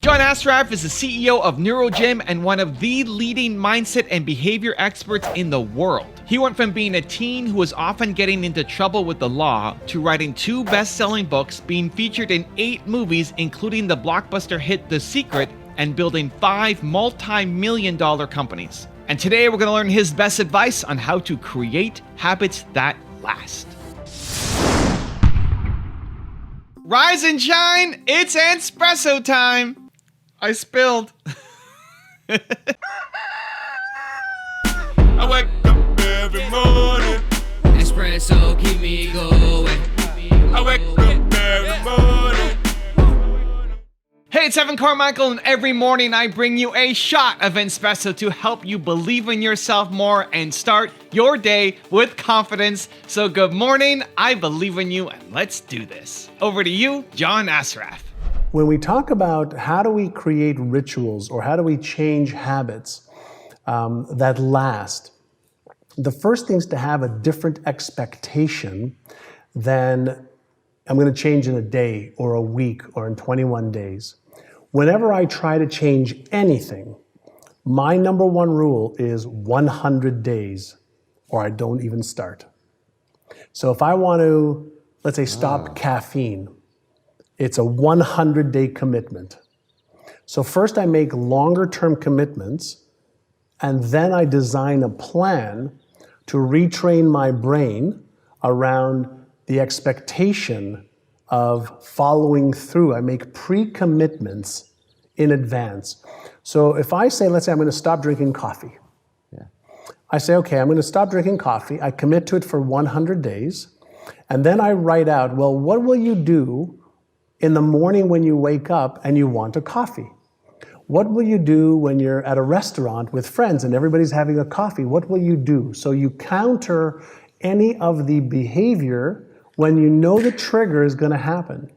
John Assaraf is the CEO of NeuroGym and one of the leading mindset and behavior experts in the world. He went from being a teen who was often getting into trouble with the law to writing 2 best-selling books, being featured in 8 movies, including the blockbuster hit The Secret, and building 5 multi-million-dollar companies. And today we're going to learn his best advice on how to create habits that last. Rise and shine, it's Entspresso time. I spilled. I wake up every morning. Espresso keep me going. I wake up every morning. Hey, it's Carmichael, and every morning I bring you a shot of Entspresso to help you believe in yourself more and start your day with confidence. So good morning, I believe in you, and let's do this. Over to you, John Assaraf. When we talk about how do we create rituals or how do we change habits that last, the first thing is to have a different expectation than I'm going to change in a day or a week or in 21 days. Whenever I try to change anything, my number one rule is 100 days or I don't even start. So if I want to, let's say, stop caffeine, it's a 100-day commitment. So first I make longer-term commitments, and then I design a plan to retrain my brain around the expectation of following through. I make pre-commitments in advance. So if I say, let's say I'm going to stop drinking coffee. I say, okay, I'm going to stop drinking coffee. I commit to it for 100 days. And then I write out, well, what will you do in the morning when you wake up and you want a coffee? What will you do when you're at a restaurant with friends and everybody's having a coffee? What will you do? So you counter any of the behavior when you know the trigger is going to happen.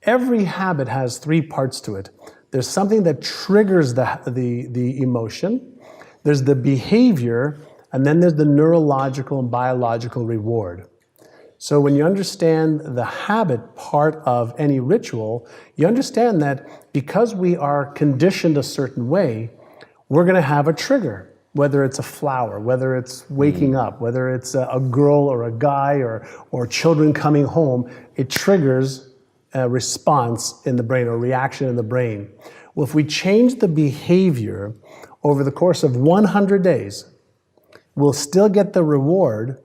Every habit has 3 parts to it. There's something that triggers the emotion, there's the behavior, and then there's the neurological and biological reward. So when you understand the habit part of any ritual, you understand that because we are conditioned a certain way, we're going to have a trigger, whether it's a flower, whether it's waking up, whether it's a girl or a guy or children coming home, it triggers a response in the brain or reaction in the brain. Well, if we change the behavior over the course of 100 days, we'll still get the reward.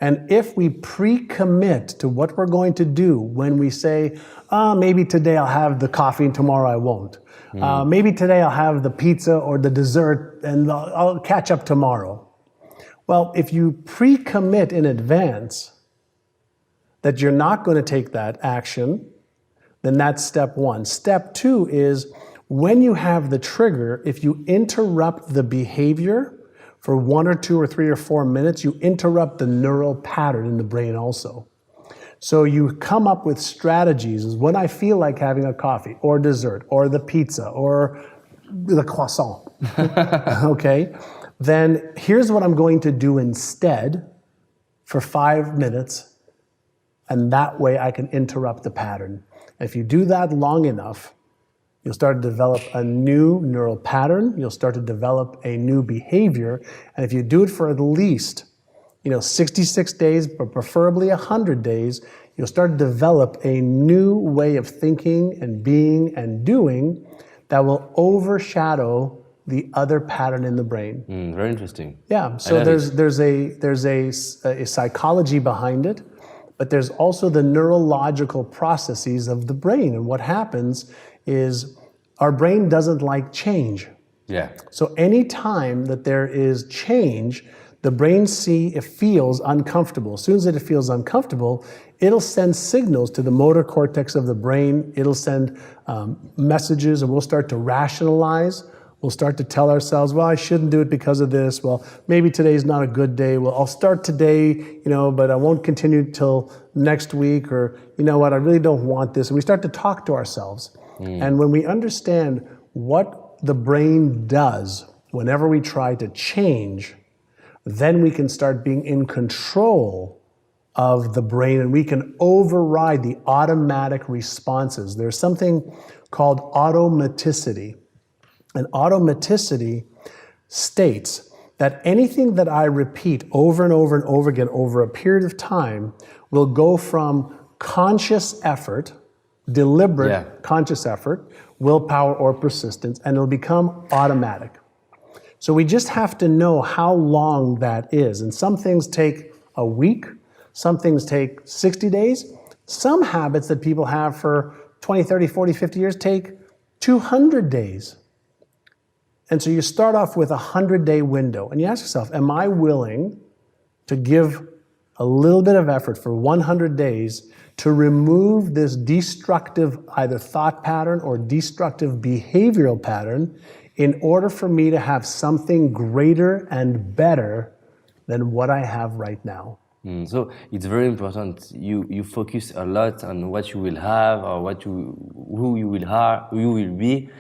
And if we pre-commit to what we're going to do when we say, maybe today I'll have the coffee and tomorrow I won't. Maybe today I'll have the pizza or the dessert and I'll catch up tomorrow. Well, if you pre-commit in advance that you're not going to take that action, then that's step 1. Step 2 is when you have the trigger, if you interrupt the behavior for 1 or 2 or 3 or 4 minutes, you interrupt the neural pattern in the brain also. So you come up with strategies is when I feel like having a coffee or dessert or the pizza or the croissant, okay? Then here's what I'm going to do instead for 5 minutes, and that way I can interrupt the pattern. If you do that long enough, you'll start to develop a new neural pattern. You'll start to develop a new behavior. And if you do it for at least 66 days, but preferably 100 days, you'll start to develop a new way of thinking and being and doing that will overshadow the other pattern in the brain. Very interesting. Yeah, so there's a psychology behind it, but there's also the neurological processes of the brain. And what happens is our brain doesn't like change. Yeah. So any time that there is change, the brain feels uncomfortable. As soon as it feels uncomfortable, it'll send signals to the motor cortex of the brain. It'll send messages, and we'll start to rationalize. We'll start to tell ourselves, well, I shouldn't do it because of this. Well, maybe today's not a good day. Well, I'll start today, but I won't continue till next week, or you know what, I really don't want this. And we start to talk to ourselves. And when we understand what the brain does whenever we try to change, then we can start being in control of the brain, and we can override the automatic responses. There's something called automaticity. And automaticity states that anything that I repeat over and over and over again over a period of time will go from conscious effort, deliberate conscious effort, willpower or persistence, and it'll become automatic. So we just have to know how long that is. And some things take a week, some things take 60 days. Some habits that people have for 20, 30, 40, 50 years take 200 days. And so you start off with a 100-day window and you ask yourself, am I willing to give a little bit of effort for 100 days to remove this destructive either thought pattern or destructive behavioral pattern in order for me to have something greater and better than what I have right now? So it's very important. You focus a lot on what you will have or who you will be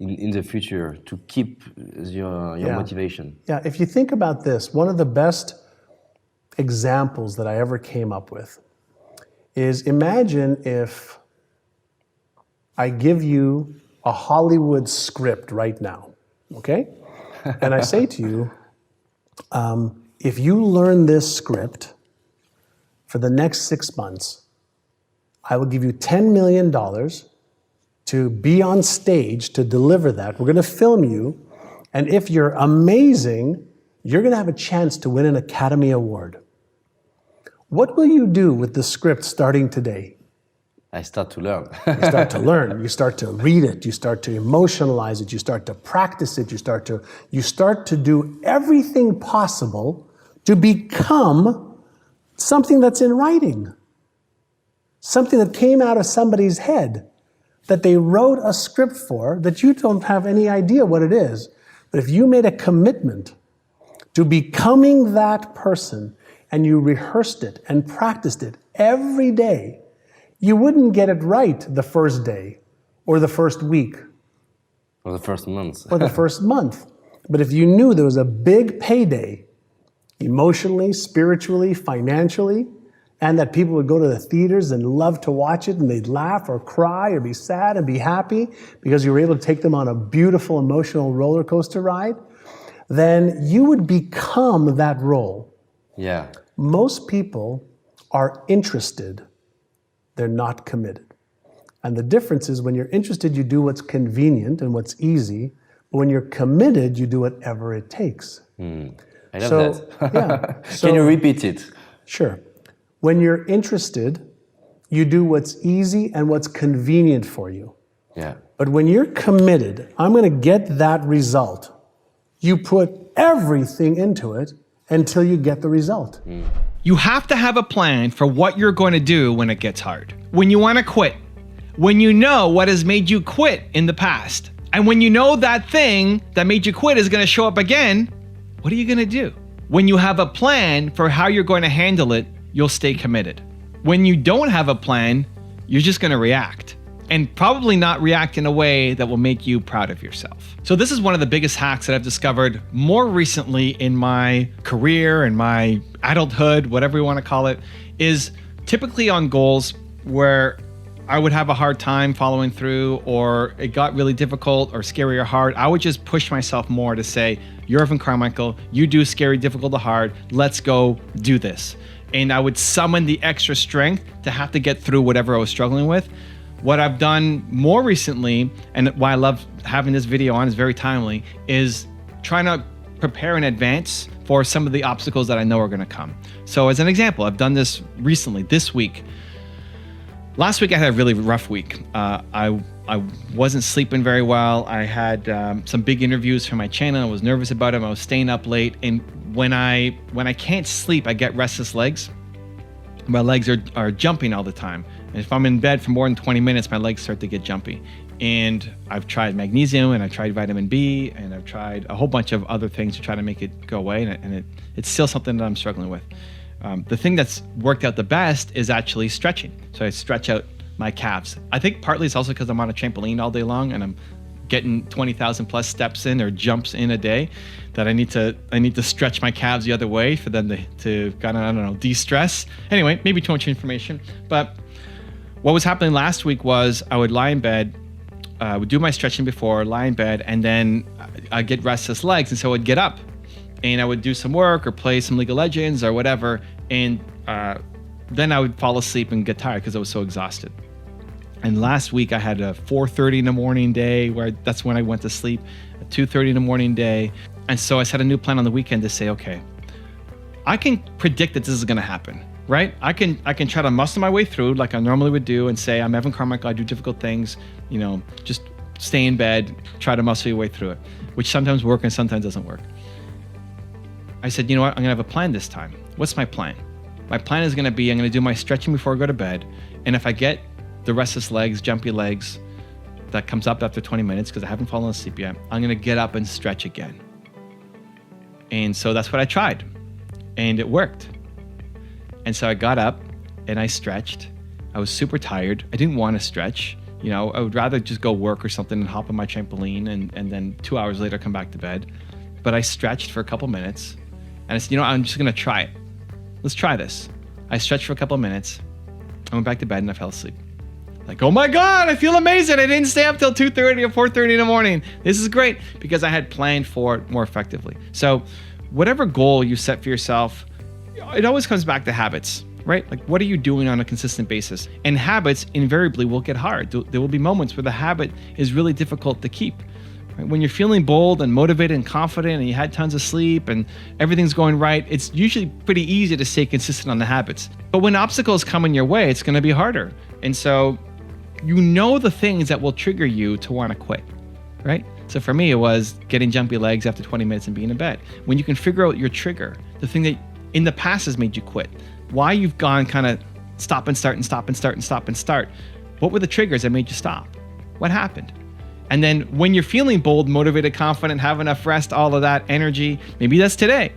in the future to keep your motivation. Yeah, if you think about this, one of the best examples that I ever came up with is imagine if I give you a Hollywood script right now, okay? And I say to you, if you learn this script for the next 6 months, I will give you $10 million to be on stage to deliver that. We're going to film you. And if you're amazing, you're going to have a chance to win an Academy Award. What will you do with the script starting today? I start to learn. You start to learn. You start to read it. You start to emotionalize it. You start to practice it. You start to do everything possible to become something that's in writing. Something that came out of somebody's head, that they wrote a script for, that you don't have any idea what it is. But if you made a commitment to becoming that person and you rehearsed it and practiced it every day, you wouldn't get it right the first day or the first week. Or the first month. Or the first month. But if you knew there was a big payday, emotionally, spiritually, financially, and that people would go to the theaters and love to watch it and they'd laugh or cry or be sad and be happy because you were able to take them on a beautiful emotional roller coaster ride, then you would become that role. Yeah. Most people are interested. They're not committed. And the difference is when you're interested, you do what's convenient and what's easy. But when you're committed, you do whatever it takes. I love that. Yeah. Can you repeat it? Sure. When you're interested, you do what's easy and what's convenient for you. Yeah. But when you're committed, I'm going to get that result. You put everything into it until you get the result. You have to have a plan for what you're going to do when it gets hard. When you want to quit. When you know what has made you quit in the past. And when you know that thing that made you quit is going to show up again, what are you going to do? When you have a plan for how you're going to handle it, you'll stay committed. When you don't have a plan, you're just going to react. And probably not react in a way that will make you proud of yourself. So this is one of the biggest hacks that I've discovered more recently in my career and my adulthood, whatever you want to call it, is typically on goals where I would have a hard time following through, or it got really difficult or scary or hard. I would just push myself more to say, you're Irvin Carmichael, you do scary, difficult, or hard, let's go do this. And I would summon the extra strength to have to get through whatever I was struggling with. What I've done more recently, and why I love having this video on, is very timely, is trying to prepare in advance for some of the obstacles that I know are going to come. So as an example, I've done this recently, this week. Last week I had a really rough week. I wasn't sleeping very well. I had some big interviews for my channel. I was nervous about them. I was staying up late. And when I can't sleep, I get restless legs. My legs are jumping all the time. And if I'm in bed for more than 20 minutes, my legs start to get jumpy. And I've tried magnesium, and I've tried vitamin B, and I've tried a whole bunch of other things to try to make it go away. And it's still something that I'm struggling with. The thing that's worked out the best is actually stretching. So I stretch out my calves. I think partly it's also because I'm on a trampoline all day long and I'm getting 20,000 plus steps in or jumps in a day, that I need to stretch my calves the other way for them to kind of, I don't know, de-stress. Anyway, maybe too much information. But what was happening last week was I would lie in bed would do my stretching before, lie in bed, and then I'd get restless legs. And so I'd get up and I would do some work or play some League of Legends or whatever. And then I would fall asleep and get tired because I was so exhausted. And last week I had a 4:30 in the morning day where that's when I went to sleep, a 2:30 in the morning day. And so I set a new plan on the weekend to say, okay, I can predict that this is going to happen, right? I can try to muscle my way through like I normally would do and say, I'm Evan Carmichael, I do difficult things, just stay in bed, try to muscle your way through it, which sometimes works and sometimes doesn't work. I said, you know what? I'm going to have a plan this time. What's my plan? My plan is going to be, I'm going to do my stretching before I go to bed. And if I get the restless legs, jumpy legs, that comes up after 20 minutes because I haven't fallen asleep yet, I'm going to get up and stretch again. And so that's what I tried. And it worked. And so I got up and I stretched. I was super tired. I didn't want to stretch. I would rather just go work or something and hop on my trampoline and then 2 hours later come back to bed. But I stretched for a couple minutes and I said, I'm just going to try it. Let's try this. I stretched for a couple minutes. I went back to bed and I fell asleep. Like, oh my God, I feel amazing. I didn't stay up till 2:30 or 4:30 in the morning. This is great because I had planned for it more effectively. So whatever goal you set for yourself, it always comes back to habits, right? Like, what are you doing on a consistent basis? And habits invariably will get hard. There will be moments where the habit is really difficult to keep. Right? When you're feeling bold and motivated and confident and you had tons of sleep and everything's going right, it's usually pretty easy to stay consistent on the habits. But when obstacles come in your way, it's going to be harder. And so the things that will trigger you to want to quit, right? So for me, it was getting jumpy legs after 20 minutes and being in bed. When you can figure out your trigger, the thing that in the past has made you quit, why you've gone kind of stop and start and stop and start and stop and start. What were the triggers that made you stop? What happened? And then when you're feeling bold, motivated, confident, have enough rest, all of that energy, maybe that's today.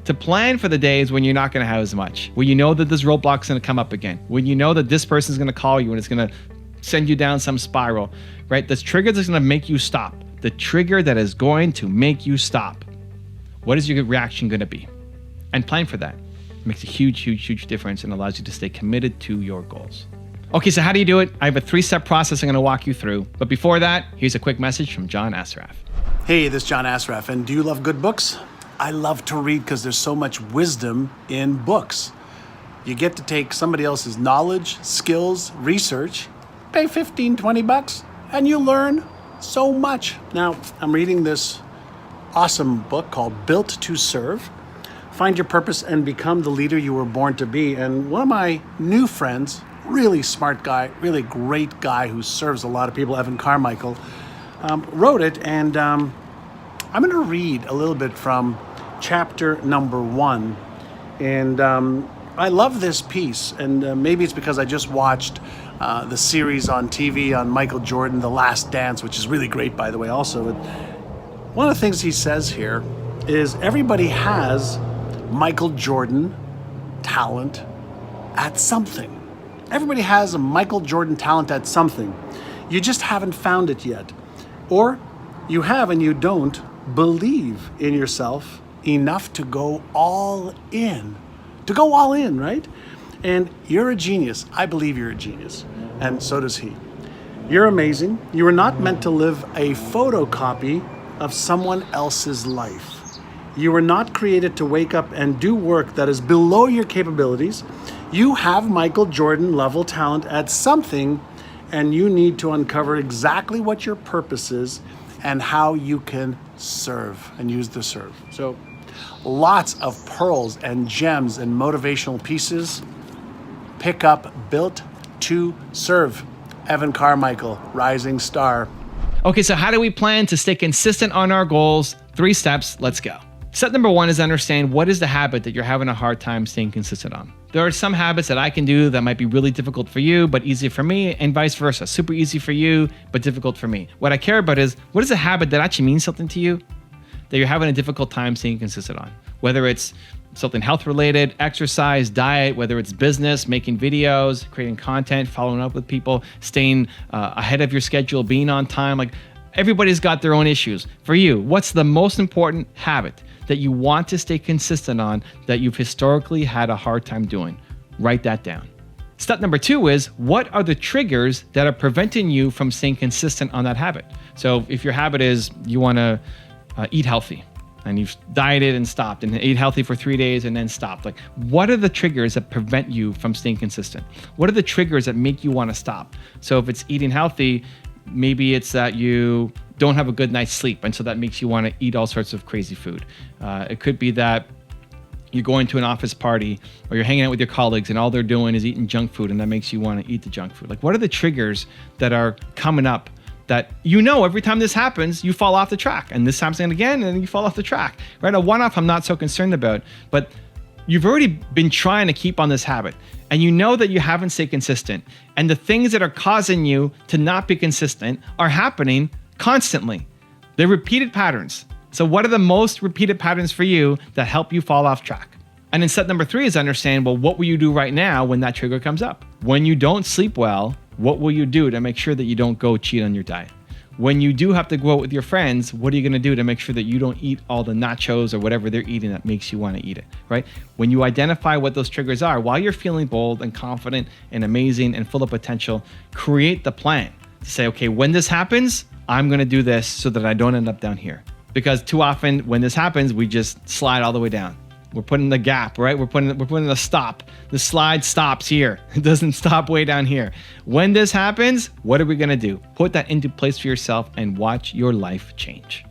To plan for the days when you're not going to have as much, when you know that this roadblock's going to come up again, when you know that this person's going to call you and it's going to send you down some spiral, right? This trigger that's going to make you stop. The trigger that is going to make you stop. What is your reaction going to be? And plan for that. It makes a huge, huge, huge difference and allows you to stay committed to your goals. Okay, so how do you do it? I have a 3-step process I'm going to walk you through. But before that, here's a quick message from John Assaraf. Hey, this is John Assaraf, and do you love good books? I love to read because there's so much wisdom in books. You get to take somebody else's knowledge, skills, research, pay $15-20, and you learn so much. Now, I'm reading this awesome book called Built to Serve. Find your purpose and become the leader you were born to be. And one of my new friends, really smart guy, really great guy who serves a lot of people, Evan Carmichael, wrote it. And I'm going to read a little bit from chapter number 1. And I love this piece. And maybe it's because I just watched the series on TV on Michael Jordan, The Last Dance, which is really great, by the way, also. But one of the things he says here is everybody has Michael Jordan talent at something. Everybody has a Michael Jordan talent at something. You just haven't found it yet. Or you have and you don't believe in yourself enough to go all in. To go all in, right? And you're a genius. I believe you're a genius. And so does he. You're amazing. You are not meant to live a photocopy of someone else's life. You were not created to wake up and do work that is below your capabilities. You have Michael Jordan level talent at something, and you need to uncover exactly what your purpose is and how you can serve and use the serve. So lots of pearls and gems and motivational pieces. Pick up Built to Serve. Evan Carmichael, rising star. Okay, so how do we plan to stay consistent on our goals? 3 steps, let's go. Step number 1 is understand what is the habit that you're having a hard time staying consistent on. There are some habits that I can do that might be really difficult for you, but easy for me, and vice versa. Super easy for you, but difficult for me. What I care about is, what is a habit that actually means something to you that you're having a difficult time staying consistent on? Whether it's something health related, exercise, diet, whether it's business, making videos, creating content, following up with people, staying ahead of your schedule, being on time. Like, everybody's got their own issues. For you, what's the most important habit that you want to stay consistent on that you've historically had a hard time doing? Write that down. Step number 2 is, what are the triggers that are preventing you from staying consistent on that habit? So if your habit is you want to eat healthy, and you've dieted and stopped and ate healthy for 3 days and then stopped, like, what are the triggers that prevent you from staying consistent? What are the triggers that make you want to stop? So if it's eating healthy, maybe it's that you don't have a good night's sleep, and so that makes you want to eat all sorts of crazy food. It could be that you're going to an office party or you're hanging out with your colleagues and all they're doing is eating junk food, and that makes you want to eat the junk food. Like, what are the triggers that are coming up that every time this happens, you fall off the track, and this happens again, and you fall off the track, right? A one-off I'm not so concerned about, but you've already been trying to keep on this habit, and you know that you haven't stayed consistent, and the things that are causing you to not be consistent are happening constantly. They're repeated patterns. So what are the most repeated patterns for you that help you fall off track? And then step number 3 is understand, well, what will you do right now when that trigger comes up? When you don't sleep well, what will you do to make sure that you don't go cheat on your diet? When you do have to go out with your friends, what are you going to do to make sure that you don't eat all the nachos or whatever they're eating that makes you want to eat it, right? When you identify what those triggers are, while you're feeling bold and confident and amazing and full of potential, create the plan to say, okay, when this happens, I'm going to do this so that I don't end up down here. Because too often when this happens, we just slide all the way down. We're putting the gap, right? We're putting the stop. The slide stops here. It doesn't stop way down here. When this happens, what are we gonna do? Put that into place for yourself and watch your life change.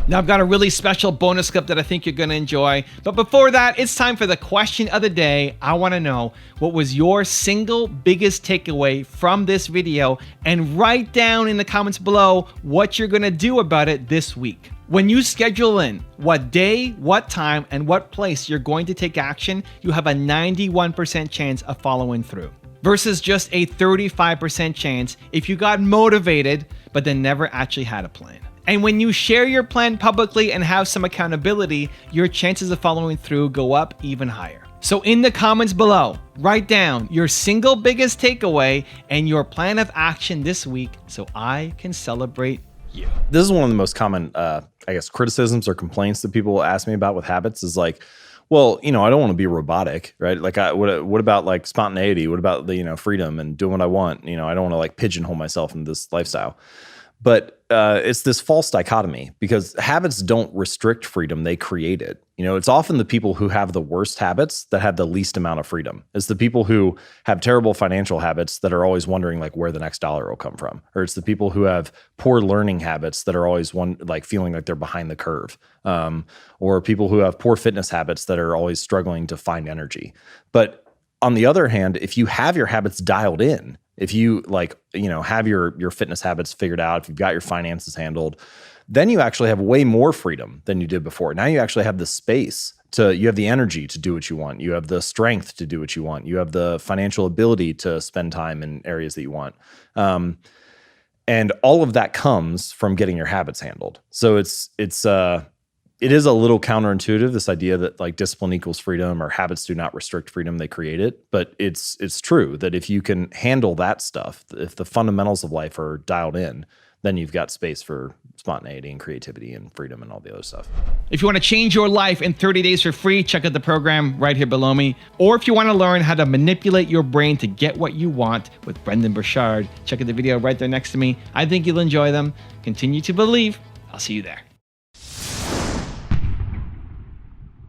Now I've got a really special bonus clip that I think you're gonna enjoy. But before that, it's time for the question of the day. I wanna know, what was your single biggest takeaway from this video? And write down in the comments below what you're gonna do about it this week. When you schedule in what day, what time, and what place you're going to take action, you have a 91% chance of following through, versus just a 35% chance if you got motivated but then never actually had a plan. And when you share your plan publicly and have some accountability, your chances of following through go up even higher. So in the comments below, write down your single biggest takeaway and your plan of action this week so I can celebrate you. This is one of the most common, criticisms or complaints that people will ask me about with habits is like, well, I don't want to be robotic, right? Like, what about like spontaneity? What about the, freedom and doing what I want? I don't want to like pigeonhole myself in this lifestyle. But it's this false dichotomy, because habits don't restrict freedom, they create it. It's often the people who have the worst habits that have the least amount of freedom. It's the people who have terrible financial habits that are always wondering like where the next dollar will come from. Or it's the people who have poor learning habits that are always feeling like they're behind the curve. Or people who have poor fitness habits that are always struggling to find energy. But on the other hand, if you have your habits dialed in, if you have your fitness habits figured out, if you've got your finances handled, then you actually have way more freedom than you did before. Now you actually have the space you have the energy to do what you want. You have the strength to do what you want. You have the financial ability to spend time in areas that you want. And all of that comes from getting your habits handled. So it is a little counterintuitive, this idea that like discipline equals freedom or habits do not restrict freedom, they create it. But it's true that if you can handle that stuff, if the fundamentals of life are dialed in, then you've got space for spontaneity and creativity and freedom and all the other stuff. If you want to change your life in 30 days for free, check out the program right here below me. Or if you want to learn how to manipulate your brain to get what you want with Brendan Burchard, check out the video right there next to me. I think you'll enjoy them. Continue to believe. I'll see you there.